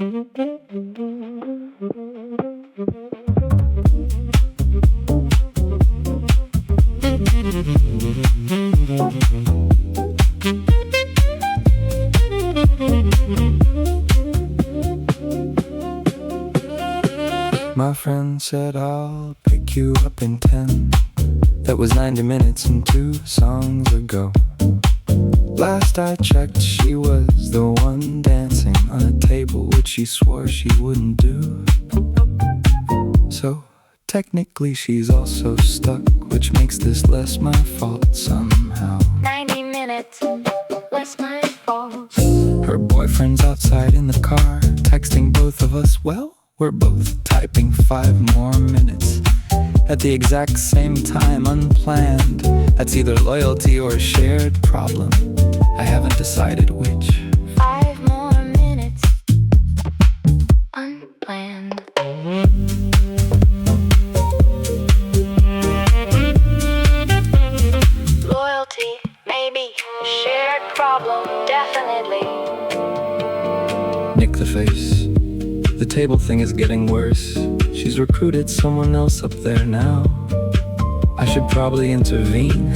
My friend said I'll pick you up in 10. That was 90 minutes and 2 songs ago. Last I checked, she was the one dancing on a table which she swore she wouldn't do. So technically she's also stuck, which makes this less my fault somehow. 90 minutes, less my fault. Her boyfriend's outside in the car, texting both of us. Well, we're both typing 5 more minutes at the exact same time, unplanned. That's either loyalty or a shared problem. I haven't decided which. 5 more minutes, unplanned. Loyalty, maybe. Shared problem, definitely. Nick the face. The table thing is getting worse. She's recruited someone else up there now. I should probably intervene.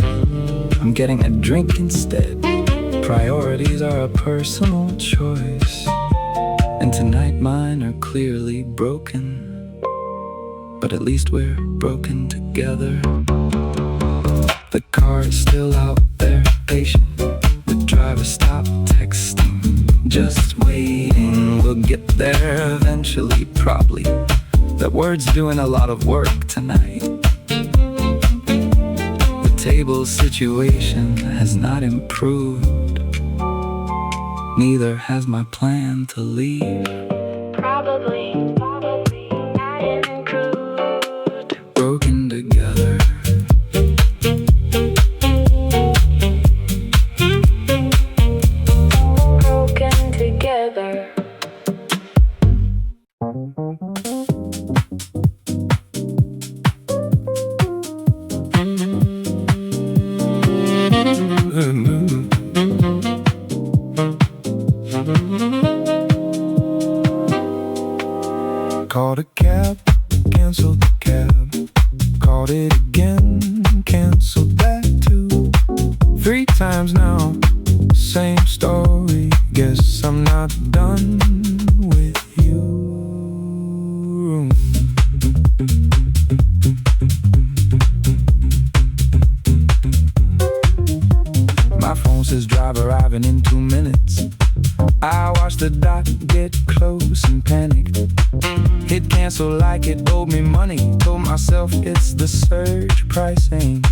I'm getting a drink instead. Priorities are a personal choice, and tonight mine are clearly broken. But at least we're broken together. The car is still out there, patient. The driver stopped texting, just waiting. We'll get there eventually, probably. That word's doing a lot of work tonight. The table situation has not improved. Neither has my plan to leave. Probably not improved. Broken together. Broken together. Called a cab, canceled the cab. Called it again, canceled that too. 3 times now, same story. Guess I'm not done with you. My phone says drive arriving in 2 minutes. I watched the dot get close and panicked. Hit cancel like it owed me money. Told myself it's the surge pricing.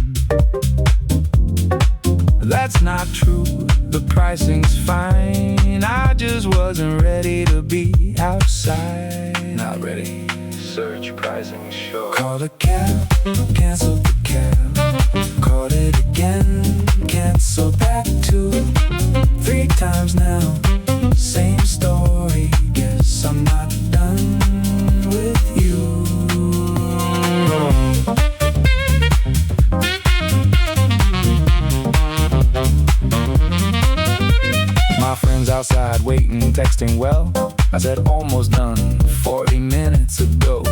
That's not true, the pricing's fine. I just wasn't ready to be outside. Not ready. Surge pricing, sure. Called a cab, canceled the cab. Called it again, canceled that too. 3 times now, same story. Guess I'm not done with you. My friend's outside waiting, texting, well, I said almost done 40 minutes ago.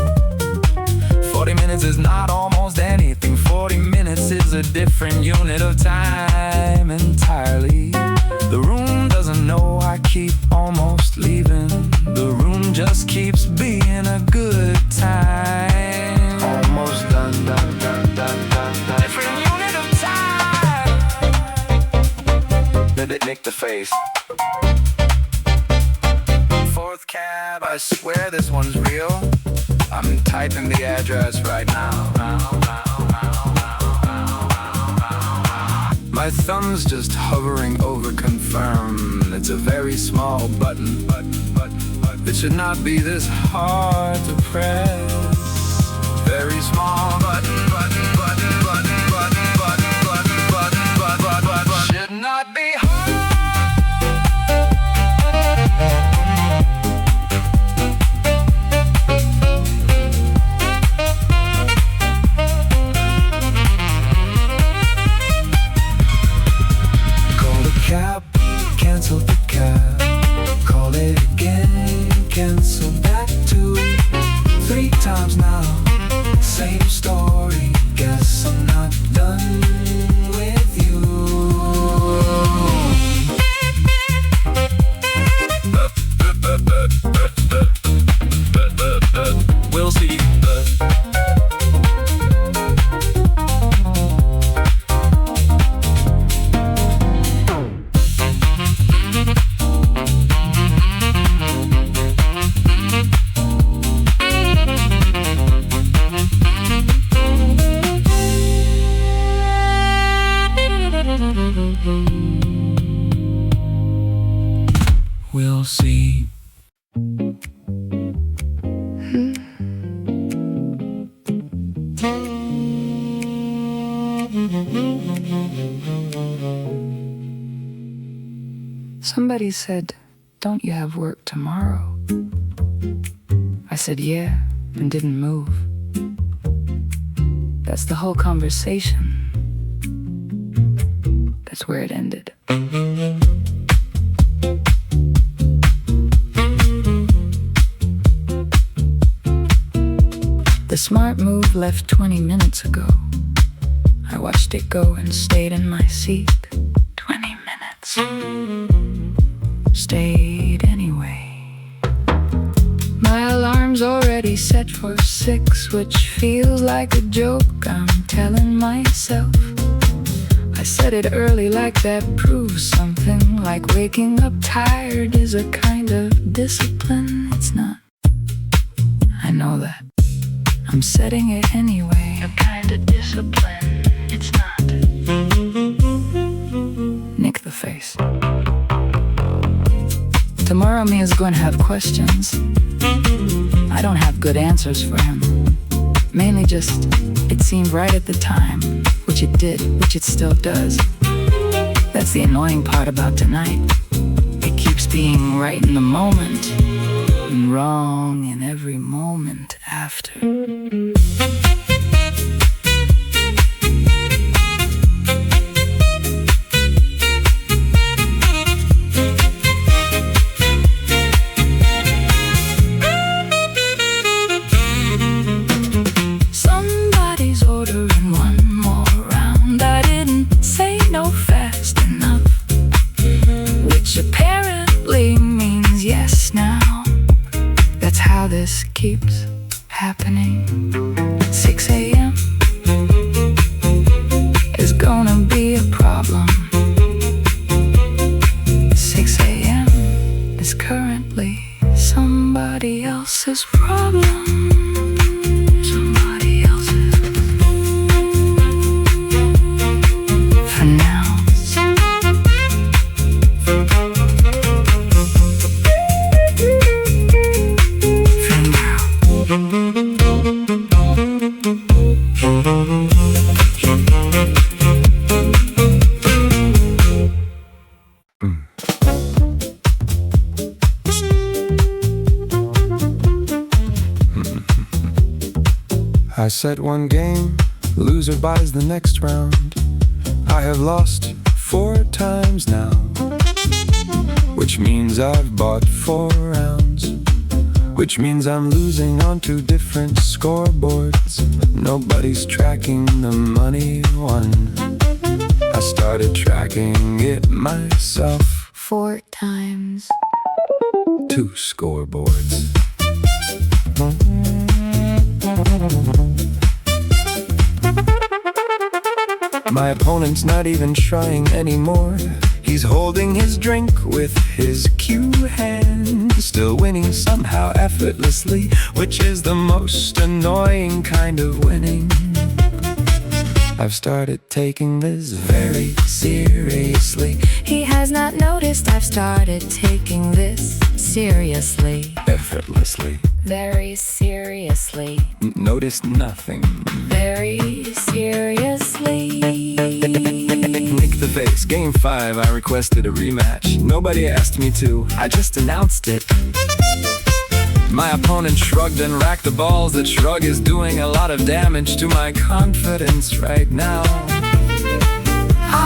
40 minutes is not almost anything. 40 minutes is a different unit of time entirely. The room doesn't know I keep almost leaving. The room just keeps being a good time. Almost done, done, done, done, done, done. Different unit of time. Let it nick the face. 4th cab, I swear this one's real. I'm typing the address right now. My thumb's just hovering over confirm. It's a very small button, but it should not be this hard to press. Very small button, should not be hard. Cab, canceled the cab. Call it again, pencil back 2, 3 times now. Same story, guess I'm not done with you. We'll see. We'll see. Somebody said, "Don't you have work tomorrow?" I said, "Yeah," and didn't move. That's the whole conversation. That's where it ended. The smart move left 20 minutes ago. I watched it go and stayed in my seat. 20 minutes. Stayed anyway. My alarm's already set for 6, which feels like a joke I'm telling myself. I said it early like that proves something, like waking up tired is a kind of discipline. It's not. I know that. I'm setting it anyway. A kind of discipline. It's not. Nick the face. Tomorrow me is going to have questions. I don't have good answers for him. Mainly just, it seemed right at the time, which it did, which it still does. That's the annoying part about tonight. It keeps being right in the moment, and wrong in every moment after. Somebody's ordering one more round. I didn't say no fast enough, which apparently means yes now. That's how this keeps happening. 6 a.m. is gonna be a problem. 6 a.m. is currently somebody else's problem. Somebody else's. For now. I set one game, loser buys the next round. I have lost 4 times now, which means I've bought 4 rounds, which means I'm losing on 2 different scoreboards. Nobody's tracking the money won. I started tracking it myself. 4 times. 2 scoreboards. My opponent's not even trying anymore. He's holding his drink with his cue hand, still winning somehow effortlessly, which is the most annoying kind of winning. I've started taking this very seriously. He has not noticed I've started taking this seriously. Effortlessly. Very seriously. Noticed nothing. Very seriously. Nick the face, game 5, I requested a rematch. Nobody asked me to, I just announced it. My opponent shrugged and racked the balls. That shrug is doing a lot of damage to my confidence right now.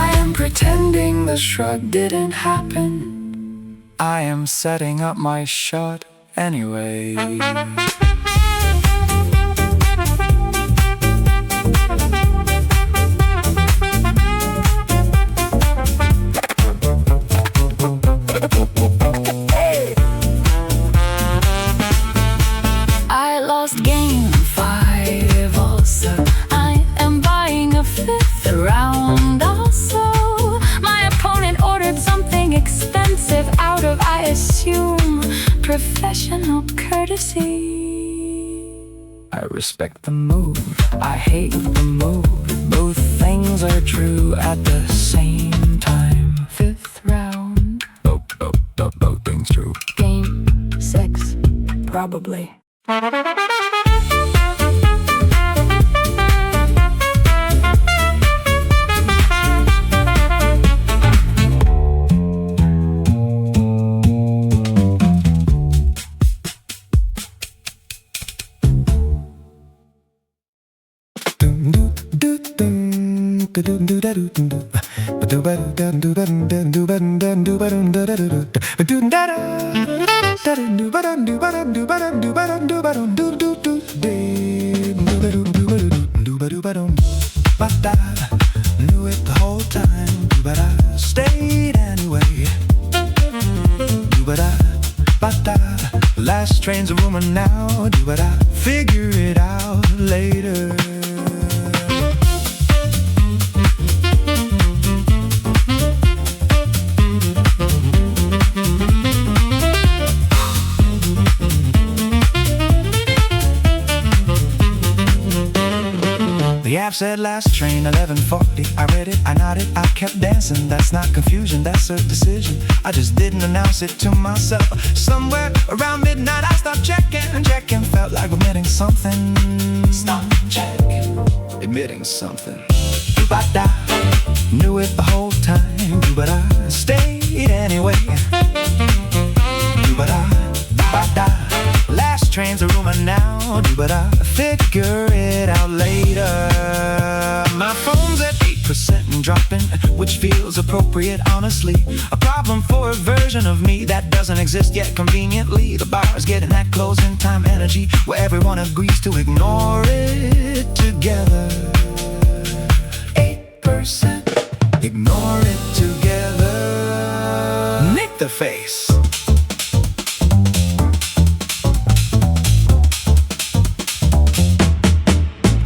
I am pretending the shrug didn't happen. I am setting up my shot anyway. I lost game 5 also. I am buying a 5th round also. My opponent ordered something expensive out of, I assume, professional courtesy. I respect the move, I hate the move. Both things are true at the same time. 5th round. Both things true. Game 6, probably. Knew it the whole time, but I stayed anyway. But last train's a rumor now, but I figure it out later. The app said last train 11:40. I read it, I nodded, I kept dancing. That's not confusion, that's a decision. I just didn't announce it to myself. Somewhere around midnight I stopped checking. Felt like admitting something. Stop, check, admitting something. Ba-da. Knew it the whole time, but I stayed anyway. Ba-da. Last train's a rumor now, but I figure it out later. My phone's at 8% and dropping, which feels appropriate, honestly. A problem for a version of me that doesn't exist yet conveniently. The bar's getting that closing time energy, where everyone agrees to ignore it together. 8%, ignore it together. Nick the Face.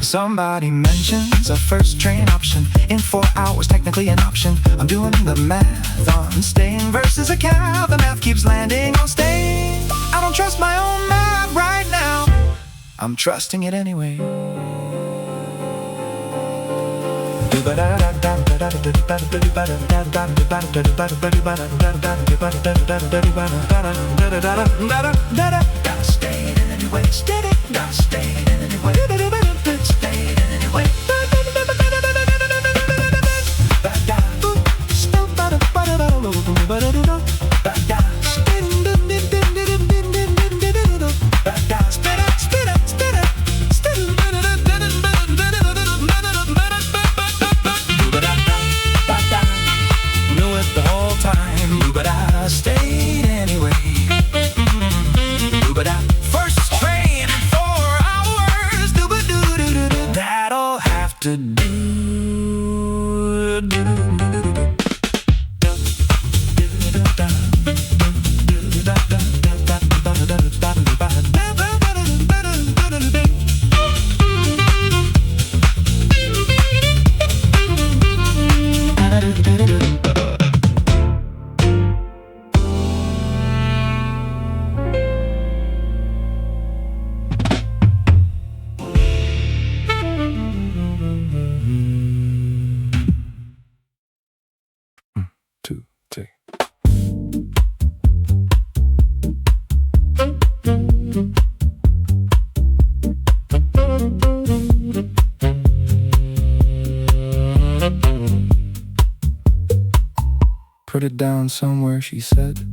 Somebody mentions a first train option in 4 hours, technically an option. I'm doing the math on staying versus a cab. The math keeps landing on staying. I don't trust my own math right now. I'm trusting it anyway. Gotta stay in anyway. Steady. Gotta stay in anyway. Knew it the whole time, but I stayed anyway. First train in 4 hours. That'll have to do. Put it down somewhere, she said.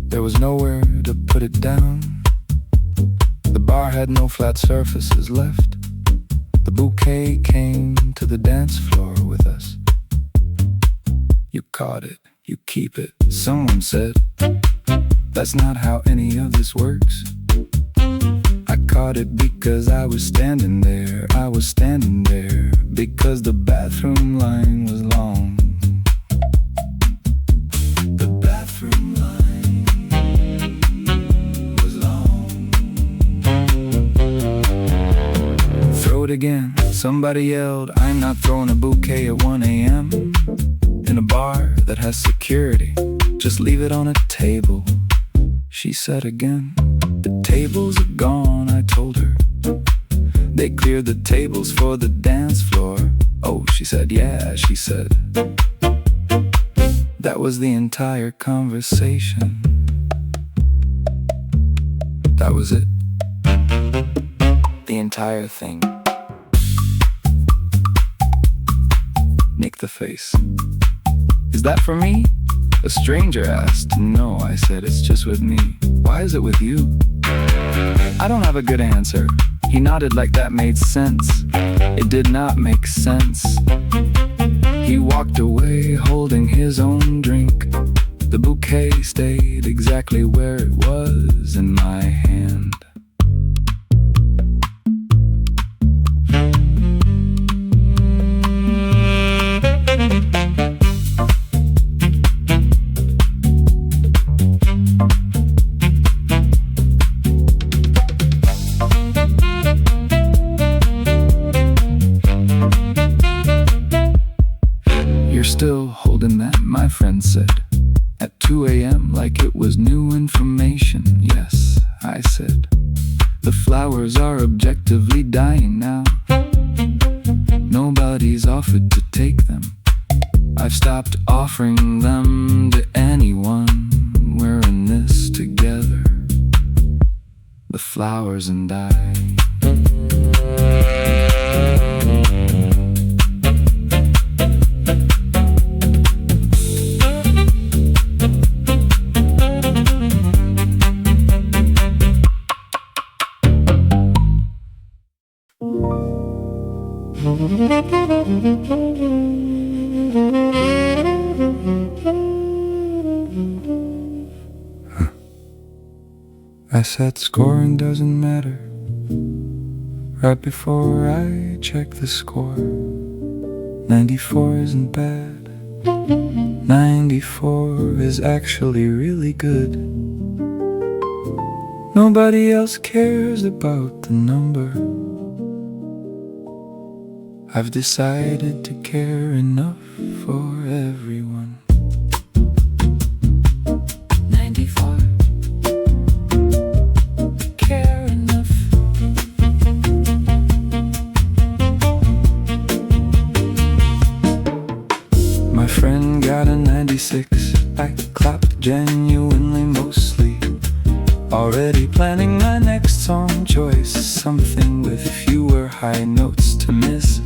There was nowhere to put it down. The bar had no flat surfaces left. The bouquet came to the dance floor with us. You caught it, you keep it, someone said. That's not how any of this works. I caught it because I was standing there. I was standing there because the bathroom line was long. The bathroom line was long. Throw it again, somebody yelled. I'm not throwing a bouquet at 1 a.m. in a bar that has security. Just leave it on a table, she said again. The tables are gone, I told her. They cleared the tables for the dance floor. Oh, she said, yeah, she said. That was the entire conversation. That was it. The entire thing. Nick the Face. Is that for me? A stranger asked. No, I said, it's just with me. Why is it with you? I don't have a good answer. He nodded like that made sense. It did not make sense. He walked away holding his own drink. The bouquet stayed exactly where it was in my hand. Still holding that, my friend said. At 2 a.m. like it was new information. Yes, I said. The flowers are objectively dying now. Nobody's offered to take them. I've stopped offering them to anyone. We're in this together, the flowers and I. I said scoring doesn't matter. Right before I check the score, 94 isn't bad. 94 is actually really good. Nobody else cares about the number. I've decided to care enough for everyone. 94. Care enough. My friend got a 96. I clapped genuinely mostly. Already planning my next song choice. Something with fewer high notes to miss.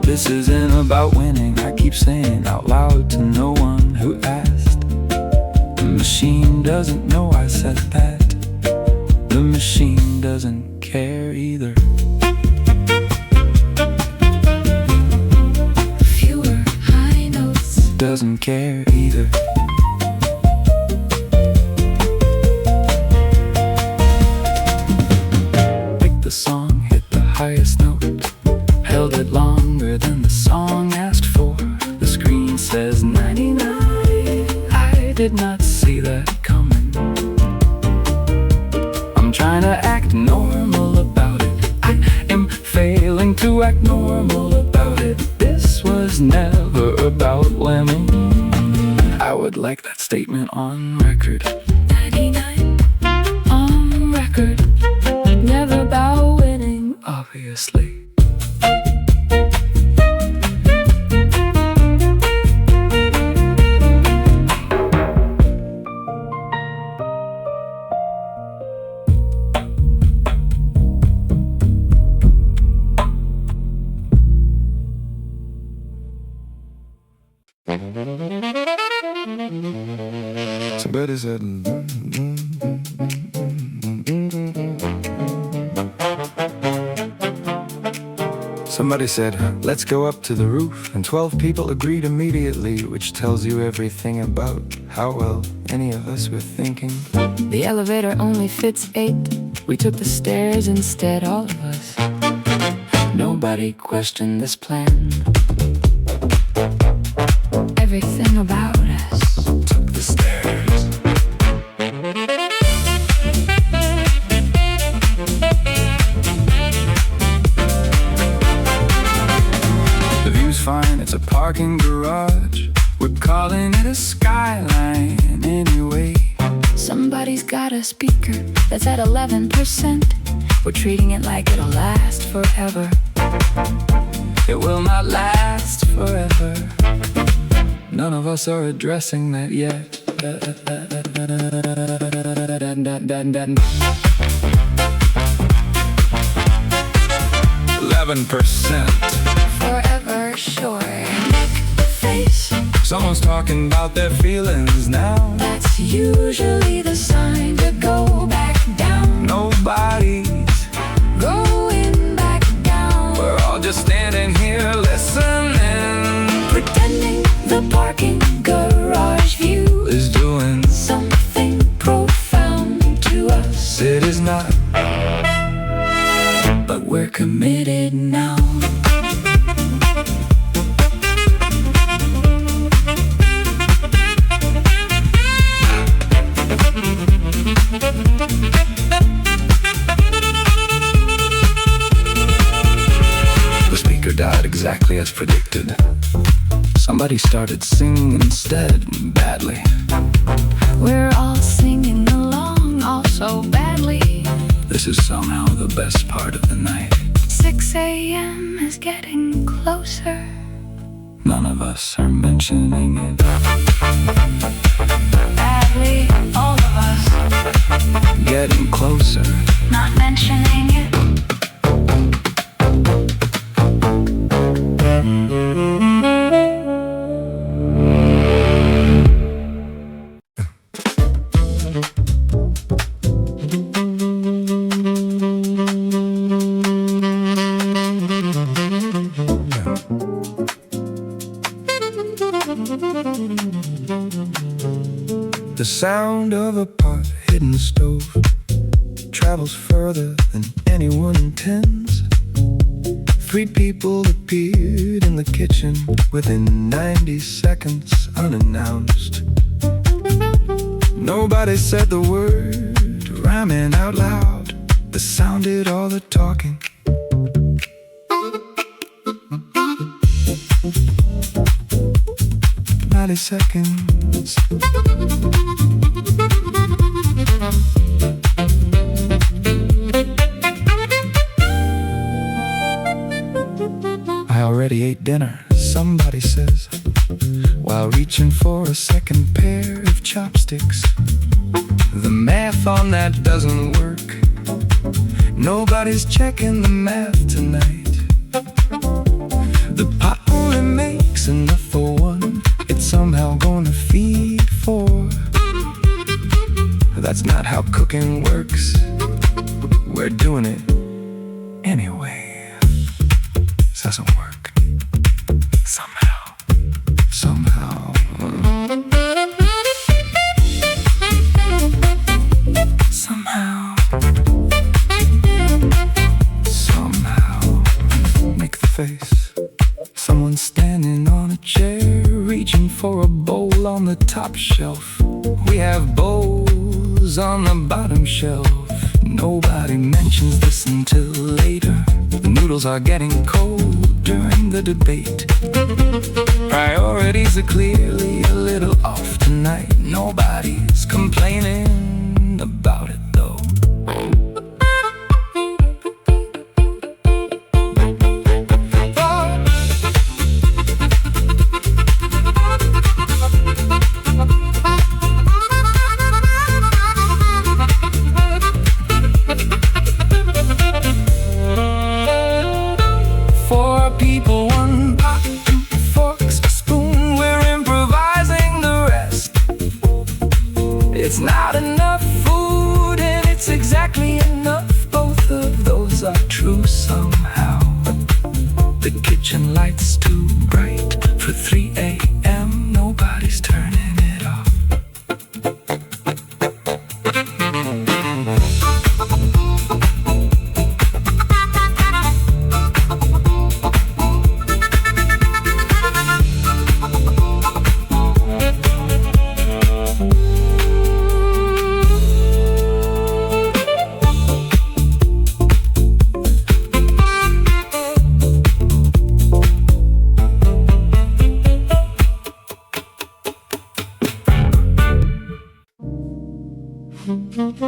This isn't about winning, I keep saying out loud to no one who asked. The machine doesn't know I said that. The machine doesn't care either. Fewer high notes. Doesn't care either. Pick the song, hit the highest note. Held it longer than the song asked for. The screen says 99. I did not see that coming. I'm trying to act normal about it. I am failing to act normal about it. This was never about lemming. I would like that statement on record. 99 on record. Never about winning, obviously. Somebody said, somebody said, let's go up to the roof, and 12 people agreed immediately, which tells you everything about how well any of us were thinking. The elevator only fits 8. We took the stairs instead, all of us. Nobody questioned this plan. Everything about us Took the stairs. The view's fine, it's a parking garage. We're calling it a Skyline anyway. Somebody's got a speaker that's at 11%. We're treating it like it'll last forever. It will not last forever. None of us are addressing that yet. 11%. Forever sure. Nick the face. Someone's talking about their feelings now. That's usually the sign to go back down. Nobody's Going back down. We're all just standing here listening, Pretending the parking garage view is doing something profound to us. it is not. But we're committed now. The speaker died exactly as predicted. Somebody started singing instead, badly. We're all singing along, all so badly. This is somehow the best part of the night. 6 a.m. is getting closer. None of us are mentioning it. Badly, all of us. Getting closer. Not mentioning it. The sound of a pot hitting the stove travels further than anyone intends. 3 people appeared in the kitchen within 90 seconds unannounced. Nobody said the word Ramen out loud. They sounded all the talking. Seconds. I already ate dinner, somebody says, while reaching for a second pair of chopsticks. The math on that doesn't work. Nobody's checking the math tonight. The pot only makes enough for one. It's somehow gonna feed 4. That's not how cooking works. We're doing it anyway. This doesn't work. Somehow. Somehow. Nick the face. Someone standing on a chair, reaching for a bowl on the top shelf. We have bowls on the bottom shelf. Nobody mentions this until later. The noodles are getting cold during the debate. Priorities are clearly a little off tonight. Nobody's complaining about it though. It's not enough food and it's exactly enough. Both of those are true somehow. The kitchen light's too bright for 3 a.m. Nobody's turning it off. I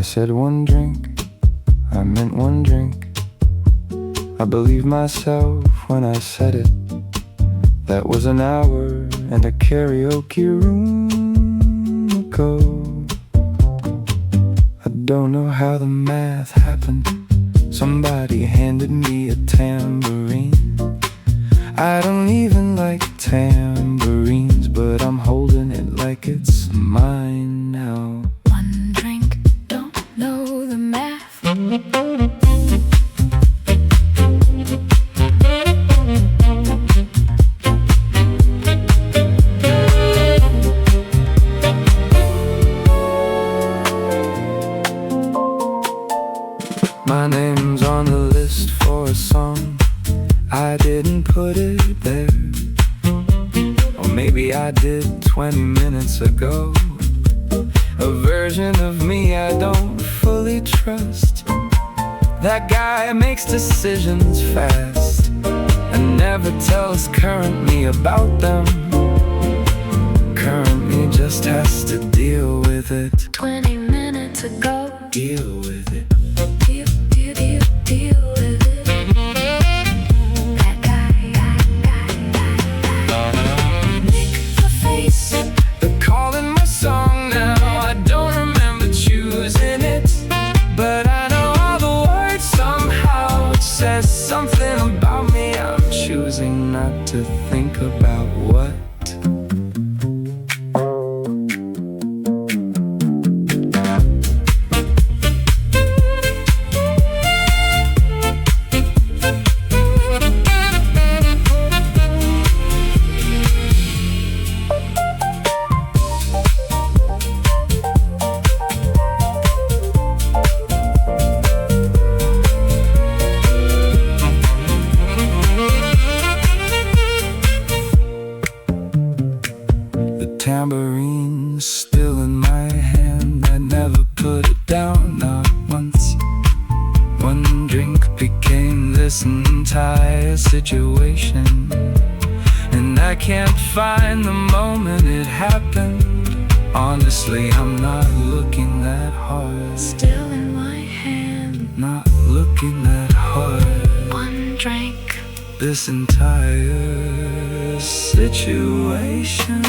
said one drink, I meant one drink. I believed myself when I said it. That was an hour and a karaoke room ago. I don't know how the math happened. Somebody handed me a tambourine. I don't even like tambourines, but I'm holding it like it's mine now. One drink, don't know the math. My name's on the list for a song. I didn't put it there. Or maybe I did 20 minutes ago. A version of me I don't fully trust. That guy makes decisions fast and never tells current me about them. Current me just has to deal with it. 20 minutes ago. Deal with it. Deal with it. That guy. Nick the face. They're calling my song now. I don't remember choosing it, but I know all the words somehow. It says something about me. I'm choosing not to think about what. Tambourine still in my hand. I never put it down, not once. One drink became this entire situation, and I can't find the moment it happened. Honestly, I'm not looking that hard. Still in my hand. Not looking that hard. One drink. This entire situation.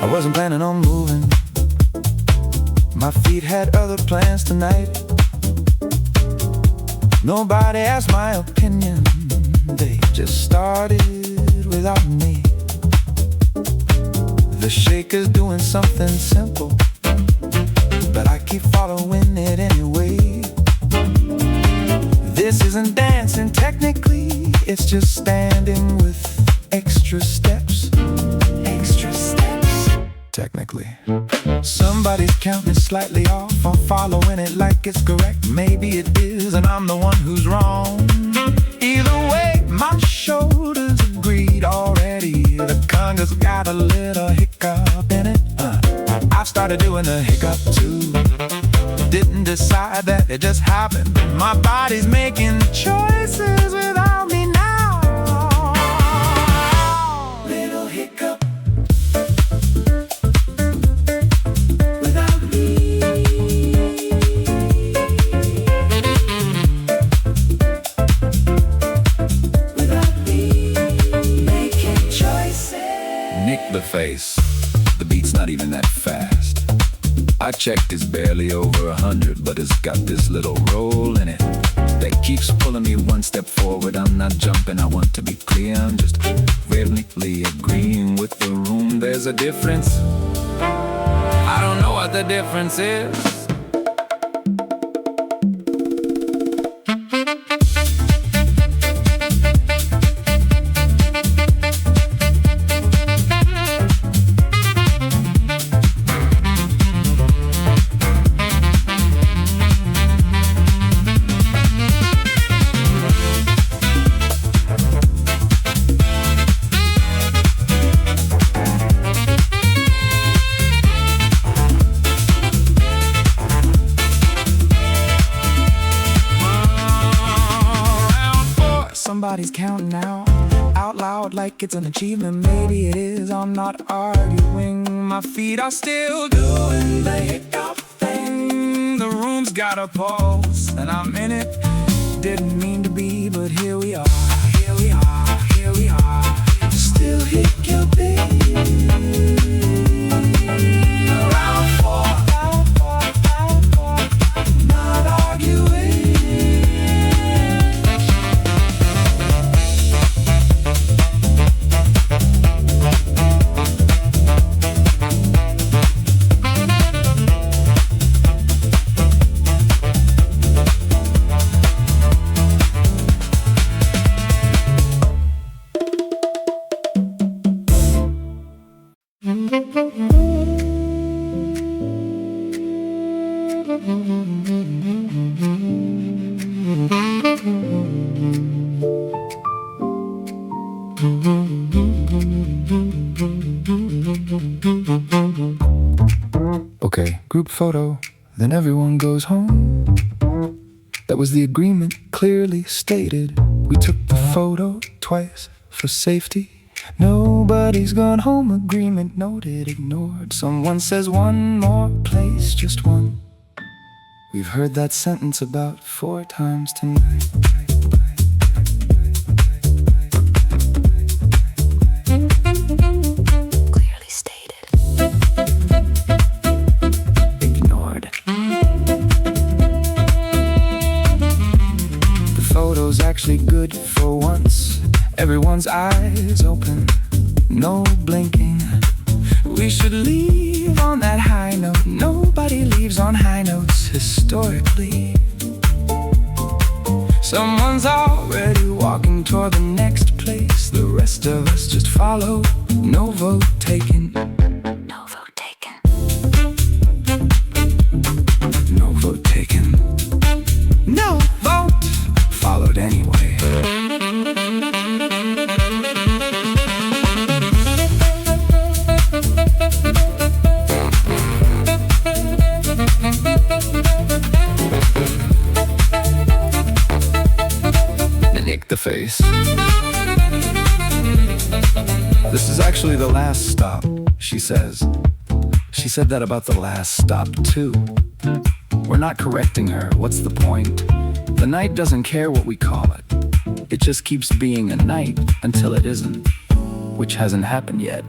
I wasn't planning on moving. My feet had other plans tonight. Nobody asked my opinion. They just started without me. The shaker's doing something simple, but I keep following it anyway. This isn't dancing technically, it's just standing with extra steps. Extra steps. Technically. Somebody's counting slightly off. I'm following it like it's correct. Maybe it is, and I'm the one who's wrong. Either way, my shoulders agreed already. The conga's got a little hiccup in it. I've started doing the hiccup too. Didn't decide that, it just happened. My body's making choices without me now. Little hiccup. Without me. Without me. Making choices. NICKTHEFACE. The beat's not even that fast. I checked, it's barely over 100, but it's got this little roll in it. that keeps pulling me one step forward. I'm not jumping, I want to be clear. I'm just rhythmically agreeing with the room. There's a difference, I don't know what the difference is. Somebody's counting out loud like it's an achievement. Maybe it is, I'm not arguing. My feet are still doing the hiccup thing. The room's got a pulse and I'm in it. Didn't mean to be, but here we are. Here we are, here we are. Still hiccuping. Around four, not arguing. Okay, group photo, then everyone goes home. That was the agreement clearly stated. We took the photo twice for safety. Nobody's gone home, agreement noted, ignored. Someone says one more place, just one. We've heard that sentence about 4 times tonight. Clearly stated. Ignored. The photo's actually good for once. Everyone's eyes open, no blinking. We should leave on that high note. Nobody leaves on high notes historically. Someone's already walking toward the next place. The rest of us just follow. No vote taken. No vote taken. No vote taken. No vote followed anyway. Nick the face. This is actually the last stop, she says. She said that about the last stop too. We're not correcting her, what's the point? The night doesn't care what we call it. It just keeps being a night until it isn't, which hasn't happened yet.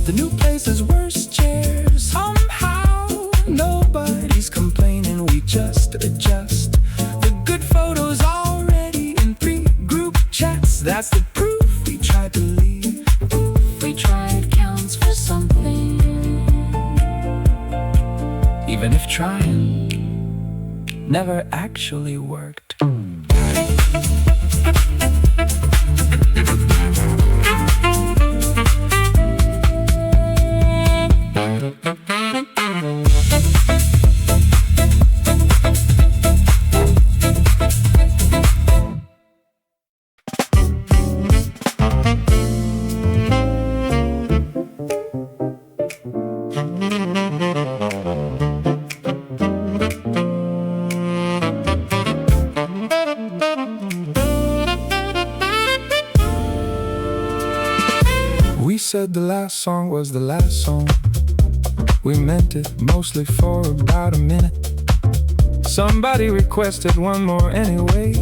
The new place is worse chairs. Somehow nobody's complaining, we just adjust. The good photos already in 3 group chats. That's the proof we tried to leave. We tried counts for something. Even if trying never actually worked. We said the last song was the last song. We meant it mostly for about a minute. Somebody requested one more anyway,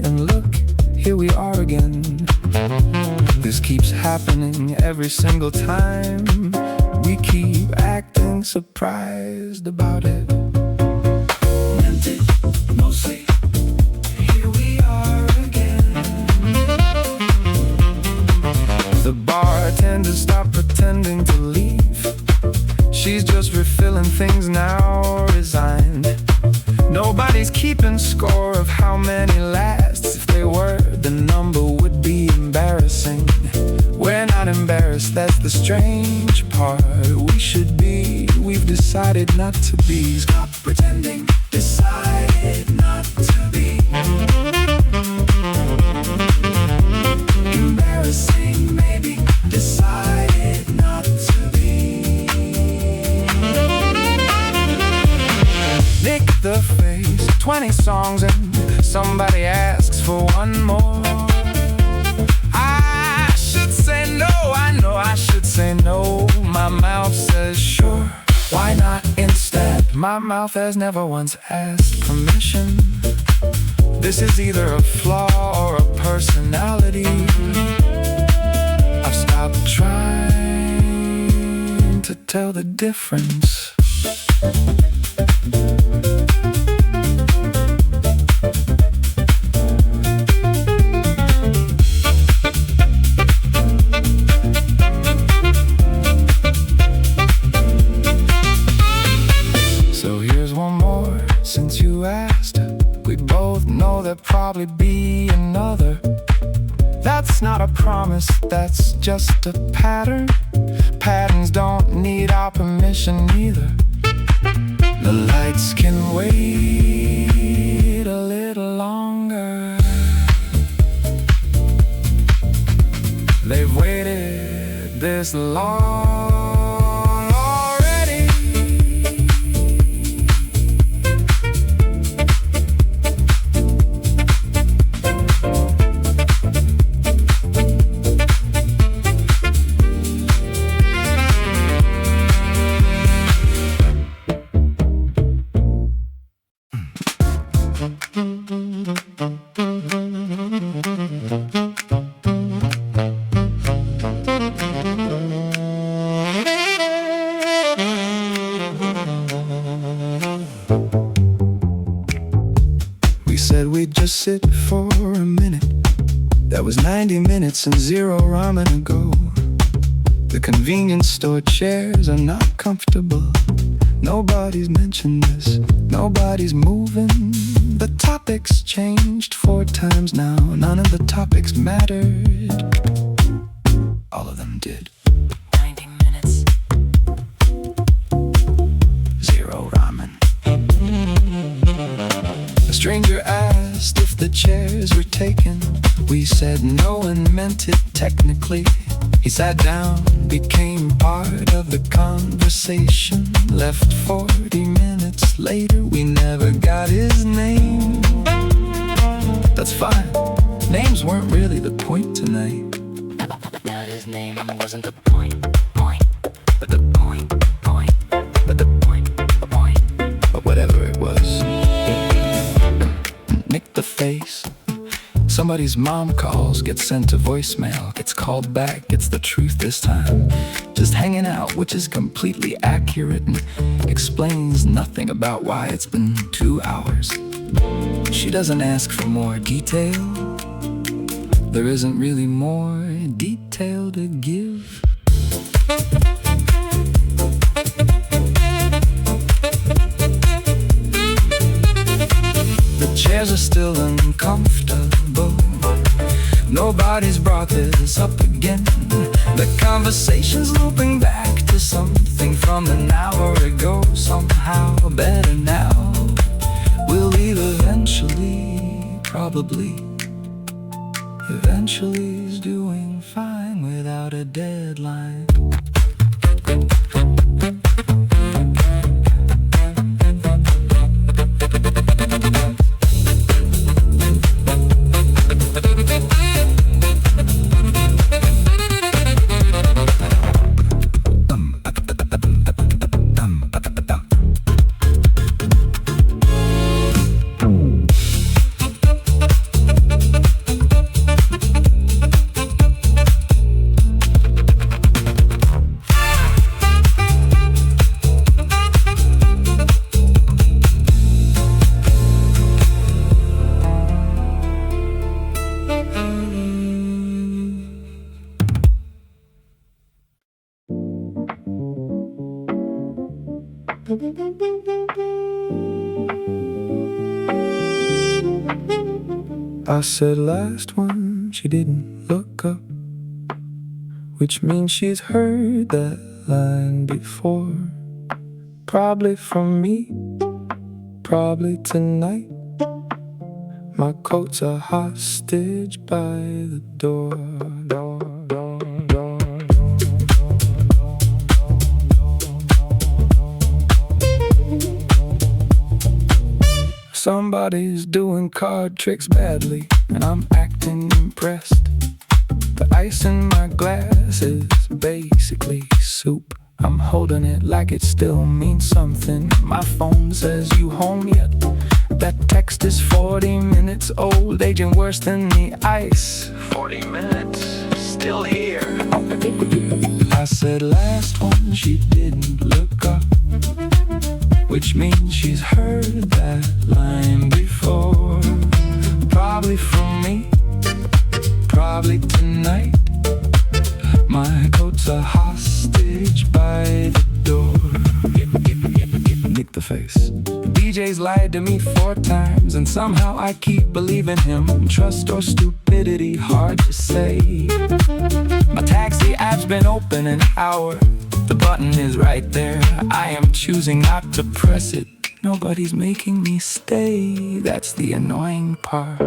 and look, here we are again. This keeps happening every single time. We keep acting surprised about it. Meant it mostly, here we She's just refilling things now, resigned. Nobody's keeping score of how many lasts. If they were, the number would be embarrassing. We're not embarrassed, that's the strange part. We should be, we've decided not to be. Stop pretending, decided not to be. Embarrassing, maybe, decided not to be. Nick the Face, 20 songs and somebody asks for one more. I should say no, I know I should say no. My mouth says sure, why not instead? My mouth has never once asked permission. This is either a flaw or a personality. I've stopped trying to tell the difference. So here's one more, since you asked. We both know there'll probably be another. That's not a promise, that's just a pattern. Patterns don't need our permission either. The lights can wait a little longer. They've waited this long already. We said we'd just sit for a minute. That was 90 minutes and 0 ramen ago. The convenience store chairs are not comfortable. Nobody's mentioned this, nobody's moving. The topics changed 4 times now. None of the topics mattered. All of them did. 90 minutes, 0 ramen. A stranger asked if the chairs were taken. We said no and meant it technically. He sat down, became part of the conversation. Left 40 minutes later, we never got his name. That's fine, names weren't really the point tonight. Not his name wasn't the point. But the point. But whatever it was. Nick the Face. Somebody's mom calls, gets sent to voicemail, gets called back, gets the truth this time. Just hanging out, which is completely accurate and explains nothing about why it's been 2 hours. She doesn't ask for more detail. There isn't really more detail to give. The chairs are still uncomfortable. Nobody's brought this up again. The conversation's looping back to something from an hour ago. Somehow better now. We'll leave eventually, probably. Eventually's doing fine without a deadline. I said last one, she didn't look up, which means she's heard that line before. Probably from me, probably tonight. My coat's a hostage by the door. Somebody's doing card tricks badly, and I'm acting impressed. The ice in my glass is basically soup. I'm holding it like it still means something. My phone says, "You home yet?" That text is 40 minutes old, aging worse than the ice. 40 minutes, still here. I said last one, she didn't look up, which means she's heard that line before. Probably from me, probably tonight. My coat's a hostage by the door. Nick the face. DJ's lied to me 4 times, and somehow I keep believing him. Trust or stupidity, hard to say. My taxi app's been open an hour. The button is right there. I am choosing not to press it. Nobody's making me stay. That's the annoying part.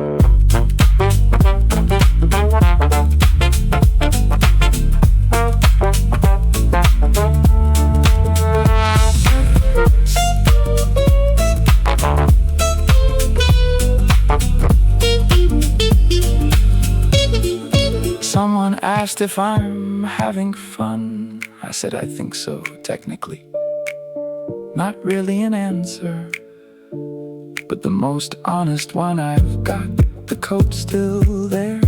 Someone asked if I'm having fun. I said I think so, technically. Not really an answer, but the most honest one I've got. The coat's still there.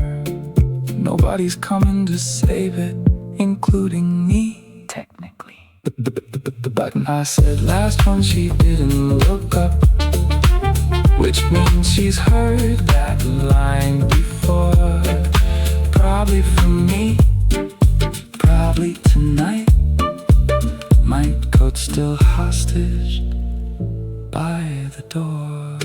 Nobody's coming to save it, including me, technically. The button. I said last one, she didn't look up, which means she's heard that line before. Probably from me, probably tonight. My coat's still hostage by the door.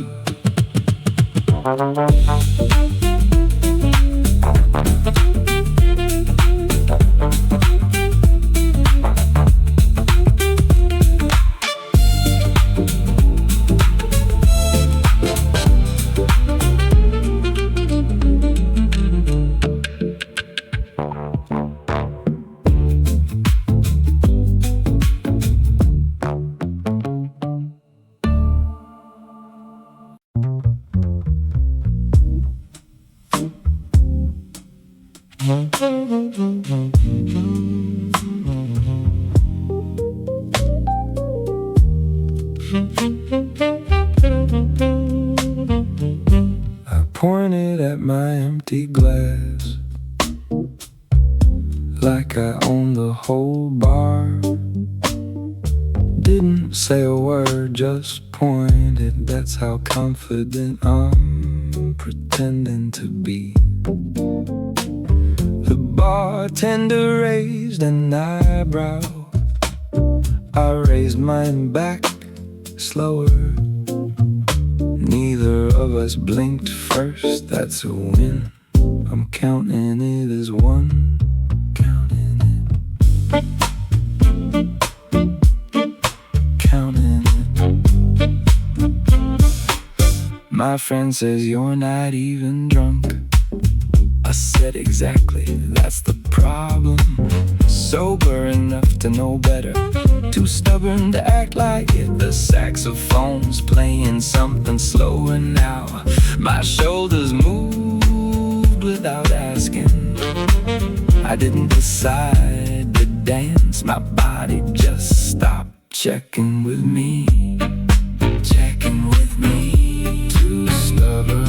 I pointed at my empty glass like I owned the whole bar. Didn't say a word, just pointed. That's how confident I'm pretending to be. The bartender raised an eyebrow. I raised mine back slower. Neither of us blinked first, that's a win. I'm counting it as one. Counting it. Counting it. My friend says you're not even drunk. I said exactly, that's the problem. Sober enough to know better, too stubborn to act like it. The saxophone's playing something slower now. My shoulders moved without asking. I didn't decide to dance. My body just stopped checking with me. Checking with me. Too stubborn.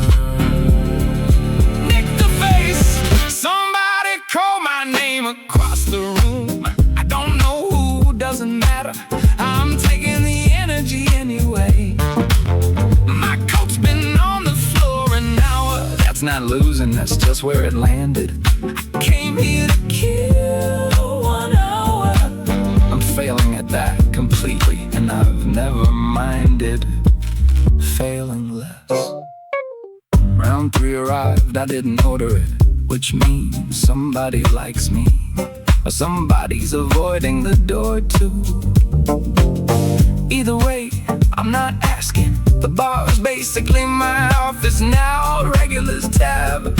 Nick the face. Somebody call my name across the room. I don't know who, doesn't matter. I'm taking the energy anyway. My coat's been on the floor an hour. That's not losing, that's just where it landed. I came here to kill 1 hour. I'm failing at that completely, and I've I've never minded failing less. Round 3 arrived, I didn't order it, which means somebody likes me, or somebody's avoiding the door too. Either way, I'm not asking. The bar's basically my office now. Regulars tab,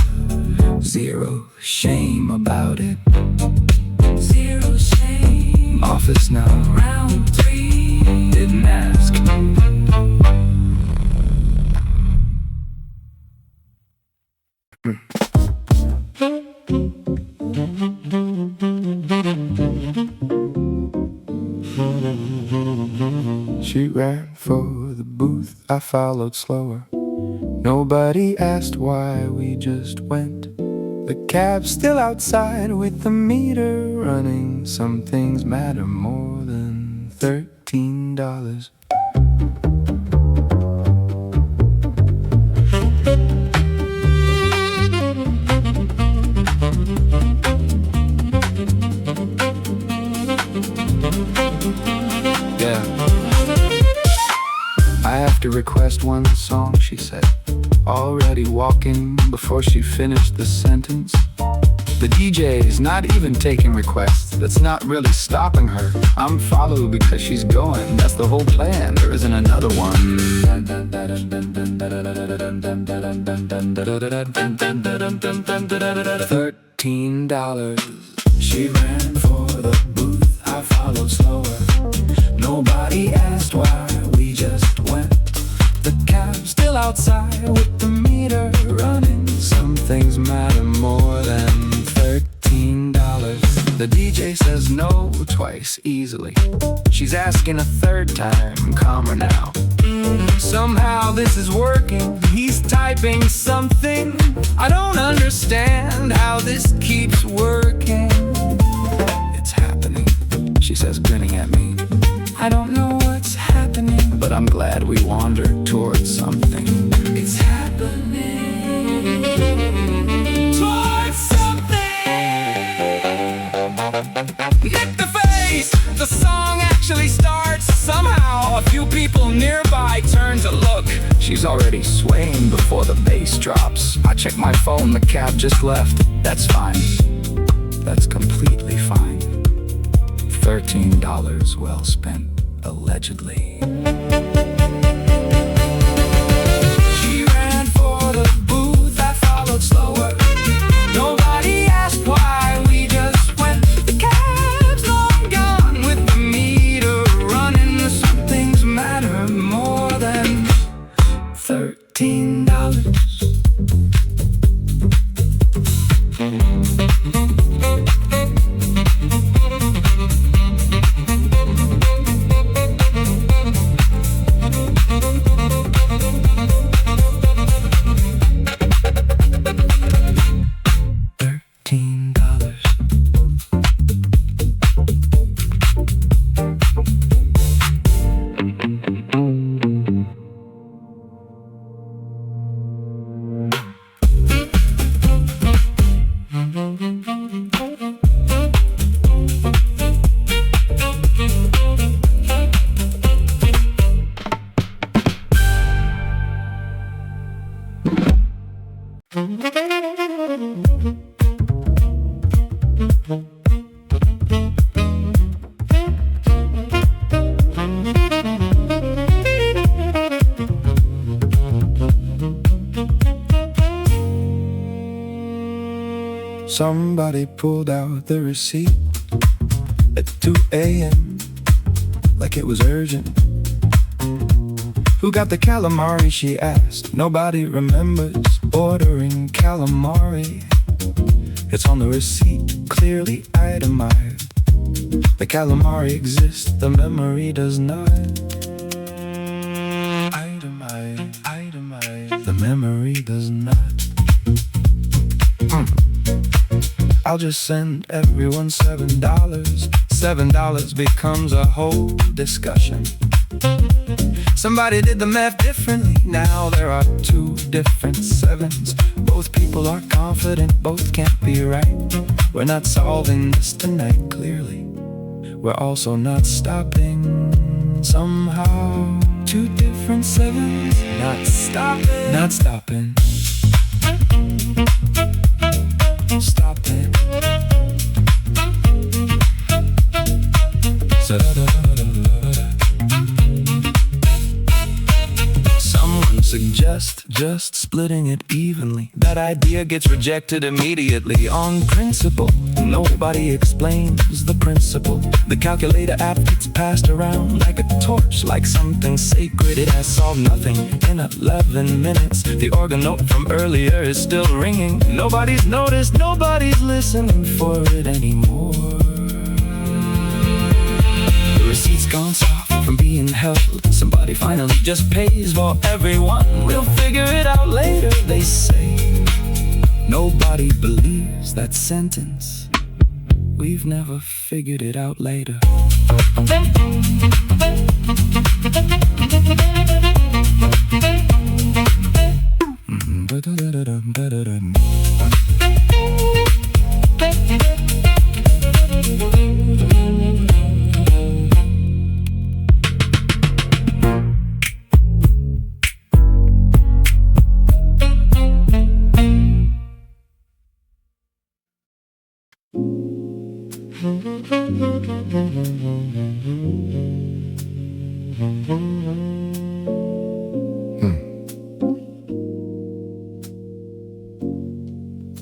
zero shame about it. Zero shame. Office now. Round 3, didn't ask. She ran for the booth, I followed slower. Nobody asked why, we just went. The cab's still outside with the meter running. Some things matter more than $13. I have to request one song, she said, already walking before she finished the sentence. The DJ is not even taking requests. That's not really stopping her. I'm followed because she's going. That's the whole plan. There isn't another one. $13. She ran for the booth. I followed slower. Nobody asked why, we just went. The cab's still outside with the meter running. Some things matter more than $13. The DJ says no twice easily. She's asking a third time, calmer now. Somehow this is working. He's typing something. I don't understand how this keeps working. It's happening, she says, grinning at me. I don't know what's happening, but I'm glad we wandered towards something. It's happening towards something. Nick the Face! The song actually starts. Somehow a few people nearby turn to look. She's already swaying before the bass drops. I check my phone, the cab just left. That's fine. That's completely fine. $13 well spent, allegedly. She ran for the booth, I followed slower. Nobody asked why, we just went. The cab's long gone with the meter running. Some things matter more than $13. Somebody pulled out the receipt at 2 a.m. like it was urgent. Who got the calamari, she asked. Nobody remembers ordering calamari. It's on the receipt, clearly itemized. The calamari exists, the memory does not. Itemize, the memory does not. I'll just send everyone $7. $7 becomes a whole discussion. Somebody did the math differently. Now there are 2 different 7s. Both people are confident, both can't be right. We're not solving this tonight, clearly. We're also not stopping Somehow, two different sevens. Not stopping. Not stopping. Stopping. Someone suggest just splitting it evenly. That idea gets rejected immediately on principle. Nobody explains the principle. The calculator app gets passed around like a torch, like something sacred. It has solved nothing in 11 minutes. The organ note from earlier is still ringing. Nobody's noticed, nobody's listening for it anymore. The receipt's gone soft from being held. Somebody finally just pays for everyone. We'll figure it out later, they say. Nobody believes that sentence. We've never figured it out later.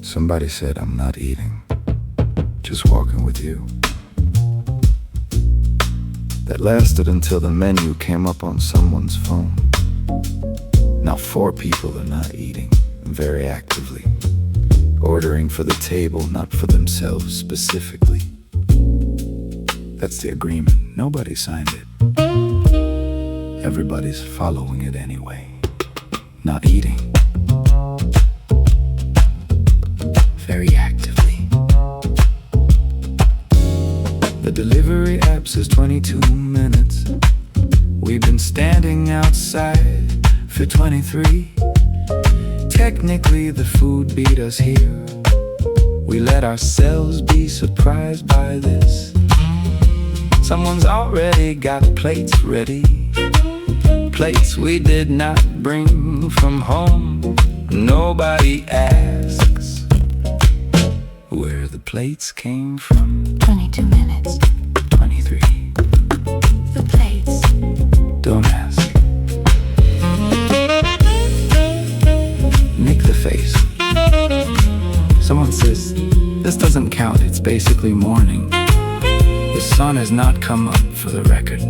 Somebody said I'm not eating, just walking with you. That lasted until the menu came up on someone's phone. Now 4 people are not eating very actively, ordering for the table, not for themselves specifically. That's the agreement. Nobody signed it. Everybody's following it anyway. Not eating. Very actively. The delivery app says 22 minutes. We've been standing outside for 23. Technically the food beat us here. We let ourselves be surprised by this. Someone's already got plates ready. Plates we did not bring from home. Nobody asks where the plates came from. 22 minutes. 23. The plates. Don't ask. Nick the face. Someone says, this doesn't count, it's basically morning. The sun has not come up, for the record.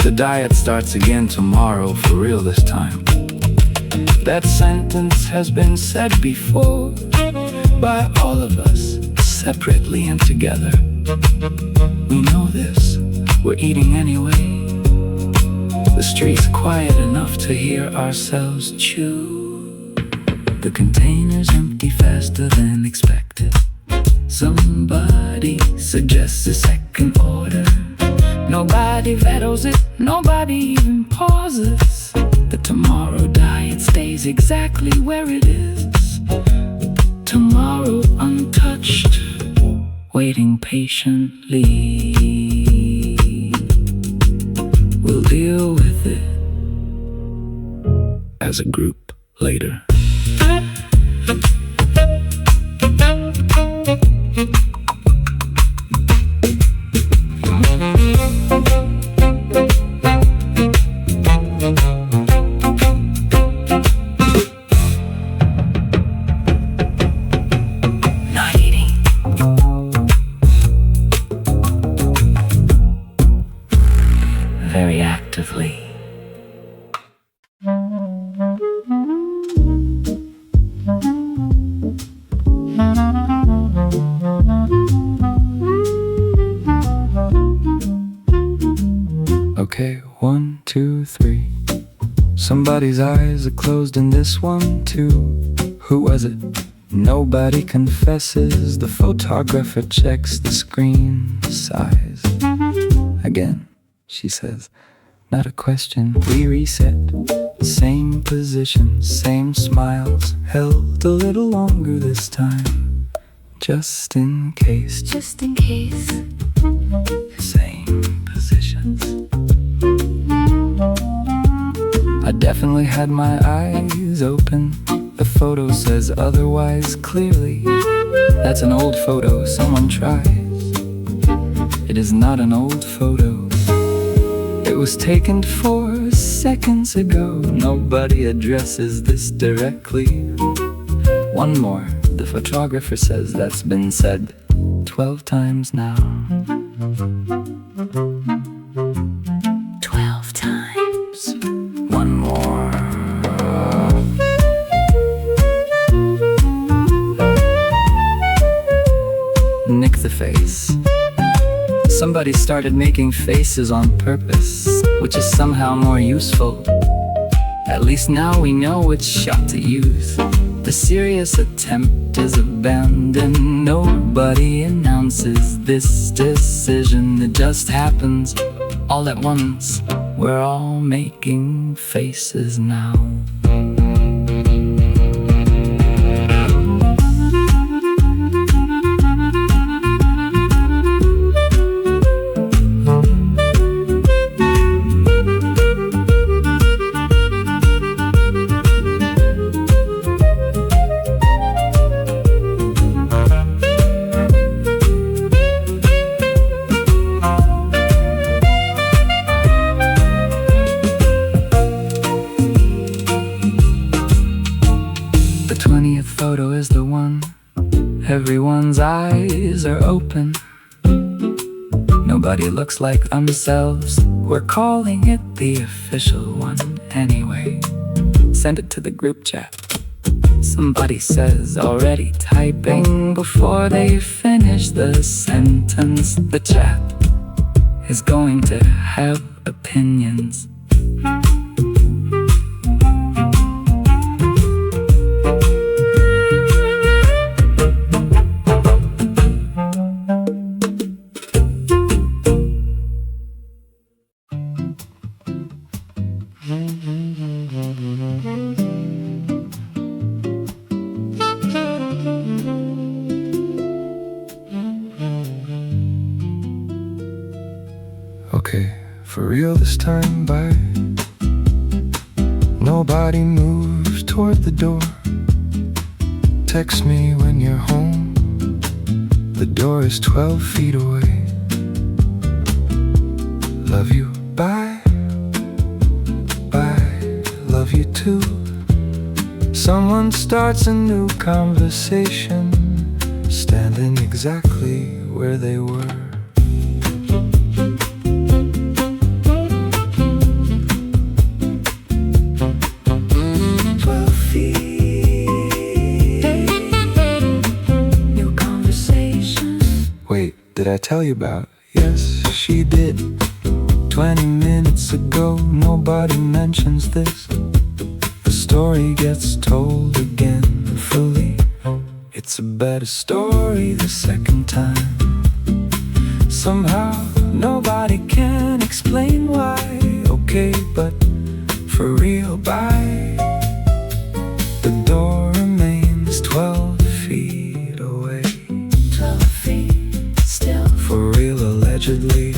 The diet starts again tomorrow, for real this time. That sentence has been said before, by all of us, separately and together. We know this, we're eating anyway. The street's quiet enough to hear ourselves chew. The container's empty faster than expected. Somebody suggests a second order. Nobody vetoes it, nobody even pauses. The tomorrow diet stays exactly where it is. Tomorrow untouched, waiting patiently. We'll deal with it as a group later. Very actively. Okay, 1, 2, 3. Somebody's eyes are closed in this one too. Who was it? Nobody confesses. The photographer checks the screen size. Again, she says, not a question. We reset. Same position, same smiles. Held a little longer this time, just in case. Just in case. Same positions. definitely had my eyes open. The photo says otherwise clearly. That's an old photo someone tries. It is not an old photo. It was taken 4 seconds ago. Nobody addresses this directly. One more. The photographer says that's been said 12 times now. 12 times. One more. Nick the face. Somebody started making faces on purpose, which is somehow more useful. At least now we know which shot to use. The serious attempt is abandoned. Nobody announces this decision. It just happens all at once. We're all making faces now. The 20th photo is the one. Everyone's eyes are open. Nobody looks like themselves. We're calling it the official one anyway. Send it to the group chat. Somebody says already typing before they finish the sentence. The chat is going to have opinions. Okay, for real this time, bye. Nobody moves toward the door. Text me when you're home. The door is 12 feet away. Love you, bye. Bye, love you too. Someone starts a new conversation, standing exactly where they were. Did I tell you about? Yes, she did. 20 minutes ago, nobody mentions this. The story gets told again fully. It's a better story the second time. Somehow, nobody can explain why. Okay, but for real, bye. The door remains 12 feet away. 12 feet. Still. For real, allegedly.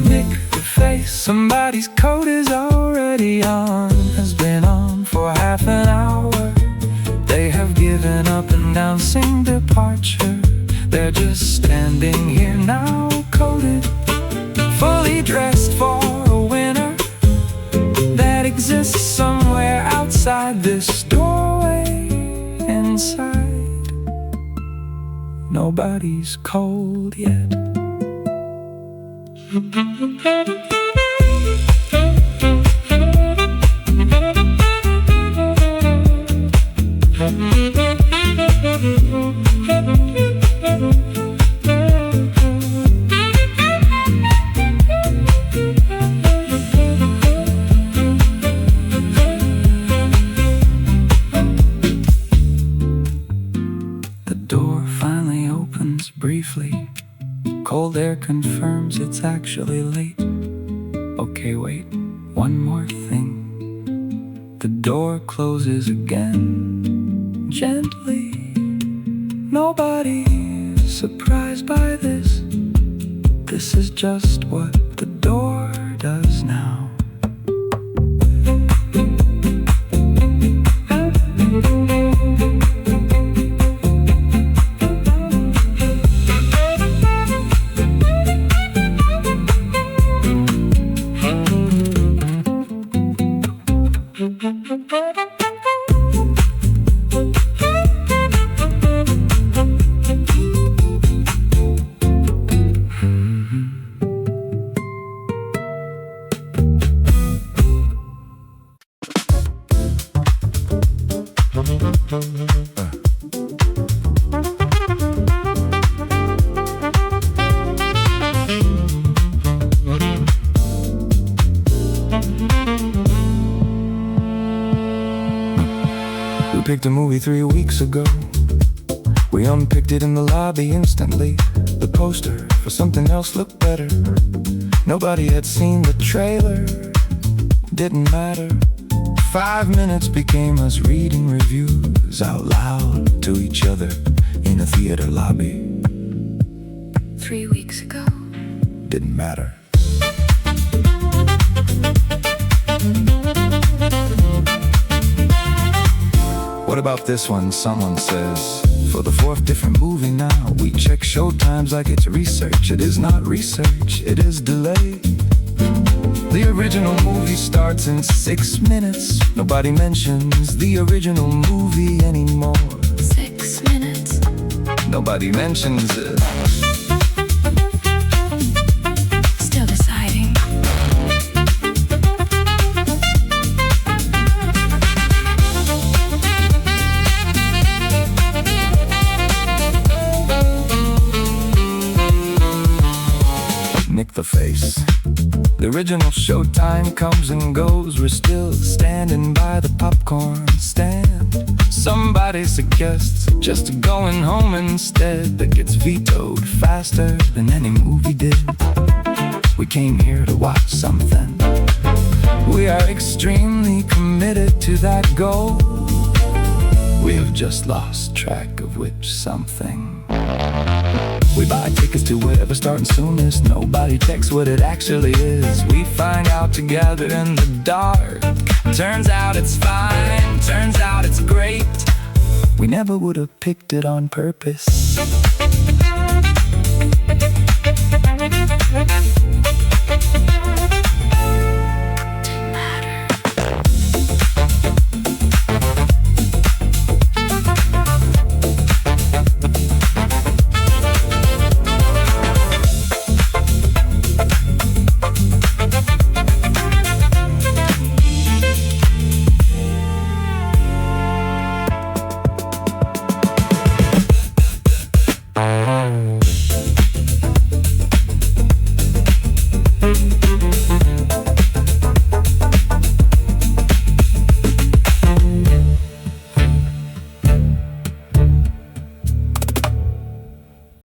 Nick the face. Somebody's coat is already on. Has been on for half an hour. They have given up announcing departure. They're just standing here now, coated, fully dressed for a winter that exists somewhere outside this doorway. Inside, nobody's cold yet. The door finally opens briefly. Cold air confirms it's actually late. Okay, wait, one more thing. The door closes again, gently. Nobody's surprised by this. This is just what the door does now. We picked a movie 3 weeks ago. We unpicked it in the lobby instantly. The poster for something else looked better. Nobody had seen the trailer. Didn't matter. 5 minutes became us reading reviews out loud to each other in a theater lobby. 3 weeks ago. Didn't matter. What about this one? Someone says. For the 4th different movie now, we check showtimes like it's research. It is not research, it is delay. The original movie starts in 6 minutes. Nobody mentions the original movie anymore. 6 minutes. Nobody mentions it. Still deciding. Nick the Face. The original showtime comes and goes. We're still standing by the popcorn stand. Somebody suggests just going home instead. That gets vetoed faster than any movie did. We came here to watch something. We are extremely committed to that goal. We have just lost track of which something. We buy tickets to whatever starting soonest. Nobody checks what it actually is. We find out together in the dark. Turns out it's fine, turns out it's great. We never would have picked it on purpose.